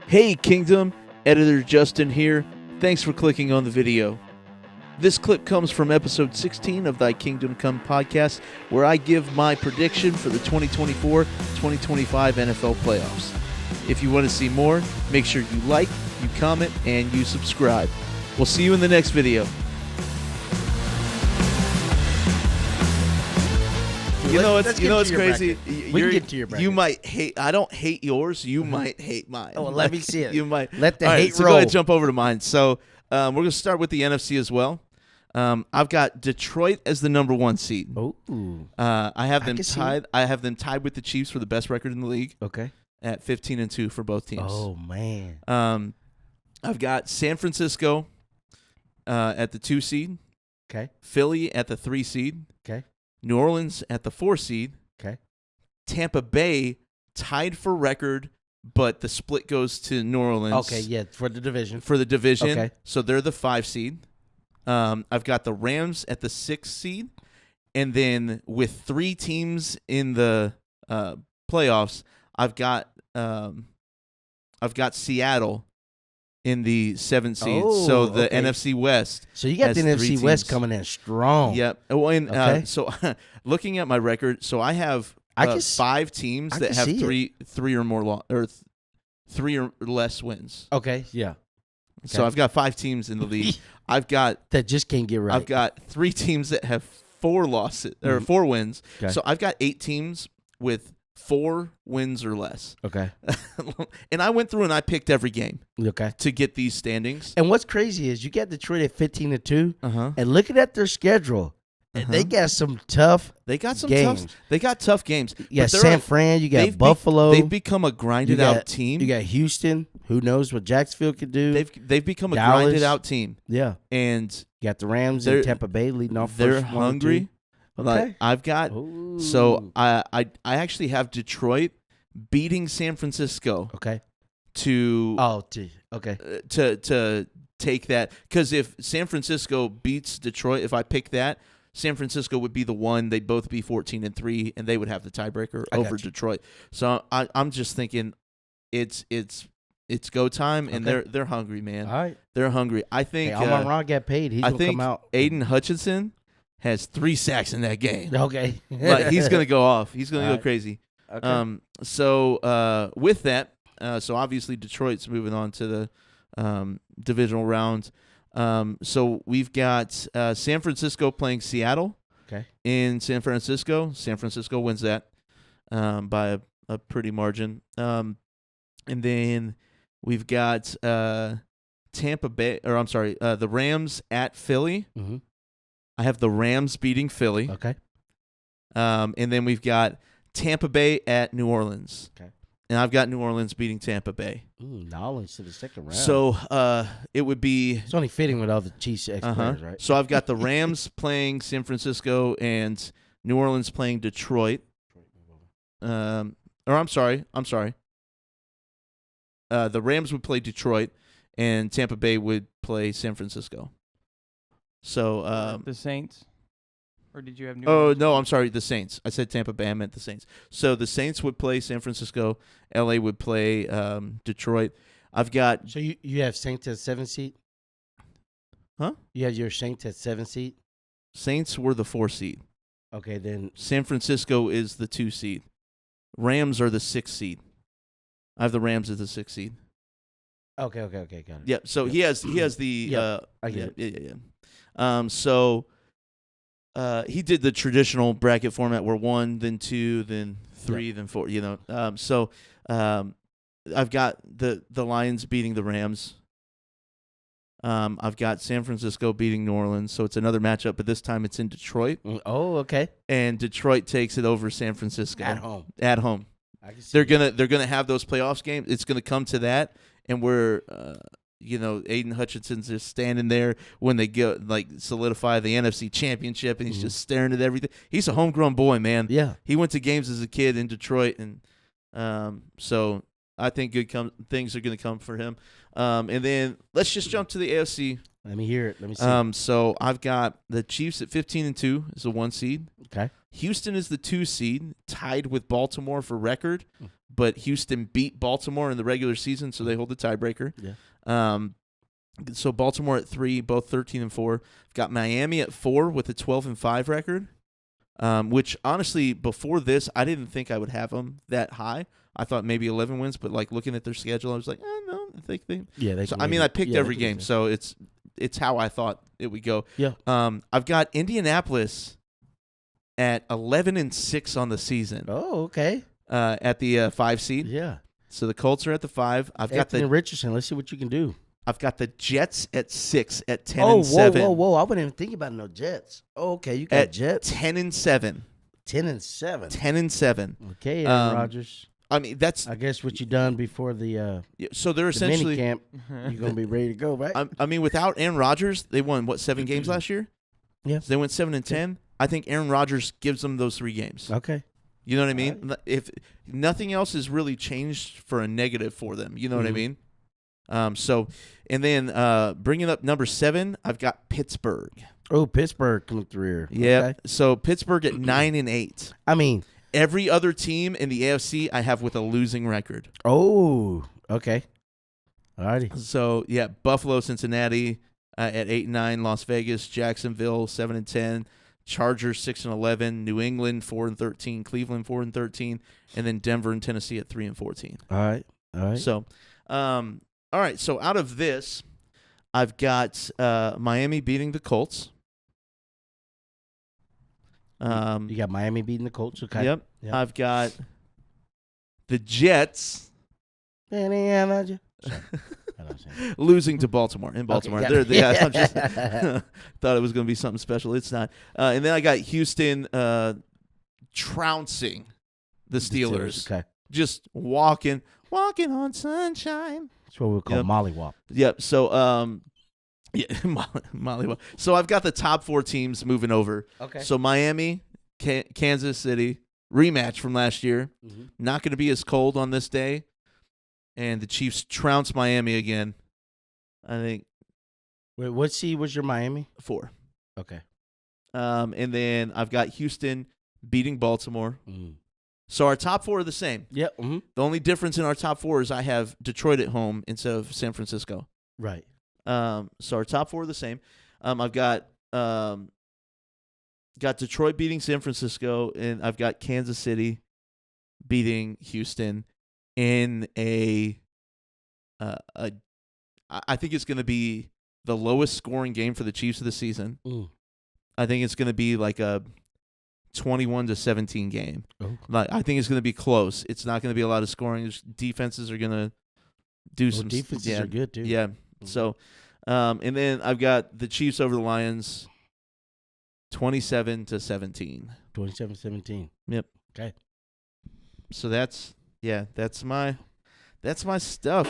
Hey Kingdom, Editor Justyn here. Thanks for clicking on the video. This clip comes from episode 16 of Thy Kingdom Come podcast, where I give my prediction for the 2024-2025 NFL playoffs. If you want to see more, make sure you like, you comment, and you subscribe. We'll see you in the next video. It's crazy. We can get to your bracket. You might hate. I don't hate yours. You might hate mine. Oh, well, let me see it. You might let the All right, hate so roll. go ahead and jump over to mine. So we're gonna start with the NFC as well. I've got Detroit as the number 1 seed. Oh, I have them can see tied. I have them tied with the Chiefs for the best record in the league okay. at 15-2 for both teams. Oh man. I've got San Francisco at the 2 seed. Okay. Philly at the 3 seed. Okay. New Orleans at the 4 seed. Okay. Tampa Bay tied for record, but the split goes to New Orleans. Okay. Yeah, for the division. For the division. Okay. So they're the 5 seed. I've got the Rams at the 6 seed. And then with 3 teams in the playoffs, I've got Seattle in the 7th seed. Oh, so the okay. NFC West. So you got the has 3 NFC West teams. coming in strong. Yep. Well, and, Okay. so looking at my record, so I have I can 5 teams I that can have see three or more three or less wins. Okay. Yeah. So Okay. I've got 5 teams in the league. I've got That just can't get right. I've got 3 teams that have 4 losses or 4 wins. Okay. So I've got 8 teams with 4 wins or less. Okay. And I went through and I picked every game Okay. to get these standings. And what's crazy is you got Detroit at 15-2, Uh-huh. and looking at their schedule, they got some tough. They got some games. tough games. You got But they're San Fran. You got Buffalo. They've become a grinded out team. You got Houston. Who knows what Jacksonville could do? They've become a Dallas. grinded out team. Yeah. And You got the Rams They're- and Tampa Bay leading off. they're first 1 and hungry. 2. Like Okay. I've got Ooh. so I actually have Detroit beating San Francisco Okay. to Okay. to take that, because if San Francisco beats Detroit, if I pick that, San Francisco would be the one. They'd both be 14-3, and they would have the tiebreaker I over got you. Detroit. So I'm just thinking it's go time, and Okay. they're hungry, man. All right. They're hungry. I think Hey, Amon Ra got paid. He's I gonna think come out. Aiden Hutchinson has 3 sacks in that game. Okay. Like he's gonna go off. He's gonna All go right. crazy. Okay. So with that, so obviously Detroit's moving on to the divisional round. So we've got San Francisco playing Seattle. Okay. In San Francisco. San Francisco wins that by a pretty margin. And then we've got Tampa Bay, or I'm sorry, the Rams at Philly. Mm-hmm. I have the Rams beating Philly. Okay. And then we've got Tampa Bay at New Orleans. Okay. And I've got New Orleans beating Tampa Bay. Ooh, Nolans to the second round. So it would be it's only fitting with all the Chiefs ex-players, right? So I've got the Rams playing San Francisco and New Orleans playing Detroit. Or I'm sorry. The Rams would play Detroit, and Tampa Bay would play San Francisco. So The Saints? Or did you have New oh, Orleans? no, I'm sorry, the Saints. I said Tampa Bay, I meant the Saints. So the Saints would play San Francisco, LA would play Detroit. I've got So you have Saints at 7 seed? Huh? You have your Saints at 7 seed? Saints were the 4 seed. Okay, then San Francisco is the 2 seed. Rams are the 6 seed. I have the Rams as the 6 seed. okay, got it. Yeah, so he has the Yeah, I get yeah. So he did the traditional bracket format where 1, then 2, then 3, then 4. You know, so I've got the Lions beating the Rams. I've got San Francisco beating New Orleans, so it's another matchup, but this time it's in Detroit, Oh, okay. and Detroit takes it over San Francisco At home. At home. I can see They're gonna have those playoffs games. It's gonna come to that, and we're Aiden Hutchinson's just standing there when they go solidify the NFC Championship, and he's just staring at everything. He's a homegrown boy, man. Yeah. He went to games as a kid in Detroit, and so I think things are going to come for him. And then let's just jump to the AFC. Let me hear it. Let me see. So I've got the Chiefs at 15-2 is the 1 seed. Okay. Houston is the 2 seed, tied with Baltimore for record, but Houston beat Baltimore in the regular season, so they hold the tiebreaker. Yeah. So Baltimore at 3, both 13-4. I've got Miami at 4 with a 12-5 record. Which honestly, before this, I didn't think I would have them that high. I thought maybe 11 wins, but like looking at their schedule, I was like, no, I think they. Yeah, they. So can I mean, I picked every game, that. so it's how I thought it would go. Yeah. I've got Indianapolis at 11-6 on the season. Oh, okay. At the 5 seed. Yeah. So the Colts are at the 5. I've got Anthony Richardson. Let's see what you can do. I've got the Jets at 6 at 10-7. Whoa! I wasn't even thinking about no Jets. Oh, okay, you got At Jets 10-7. 10-7. 10-7. Okay, Aaron Rodgers. I mean, that's. I guess what you done before the So they're mini essentially. camp. You're gonna be ready to go, right? I mean, without Aaron Rodgers, they won what 7 games last year. Yeah. So they went 7-10. I think Aaron Rodgers gives them those 3 games. Okay. You know what I mean? If nothing else has really changed for a negative for them, you know what I mean? So, and then bringing up number 7, I've got Pittsburgh. Oh, Pittsburgh coming through here. Yeah. Okay. So Pittsburgh at 9-8. I mean, Every other team in the AFC I have with a losing record. oh, okay. Alrighty. So yeah, Buffalo, Cincinnati at 8-9, Las Vegas, Jacksonville 7-10, Chargers 6-11, New England 4-13, Cleveland 4-13, and then Denver and Tennessee at 3-14. All right. So, all right. So out of this, I've got Miami beating the Colts. You got Miami beating the Colts. Okay. Yep. I've got the Jets losing to Baltimore in Baltimore. Okay, I just thought it was going to be something special. It's not. And then I got Houston trouncing the Steelers. Okay. Just walking on sunshine. That's what we call mollywop. Yep. So, yeah, mollywop. So I've got the top 4 teams moving over. Okay. So Miami, Kansas City, rematch from last year. Mm-hmm. Not going to be as cold on this day. And the Chiefs trounce Miami again. I think. Wait, what seed was your Miami? 4. Okay. And then I've got Houston beating Baltimore. Mm. So our top 4 are the same. Yep. Mm-hmm. The only difference in our top 4 is I have Detroit at home instead of San Francisco. Right. So our top 4 are the same. I've got Detroit beating San Francisco, and I've got Kansas City beating Houston in I think it's going to be the lowest scoring game for the Chiefs of the season. I think it's going to be like a 21-17 game. Oh. Like, I think it's going to be close. It's not going to be a lot of scoring. Defenses are going to do some. Defenses are good too. Yeah. So, and then I've got the Chiefs over the Lions, 27-17. 27-17. Yep. Okay. So that's my stuff.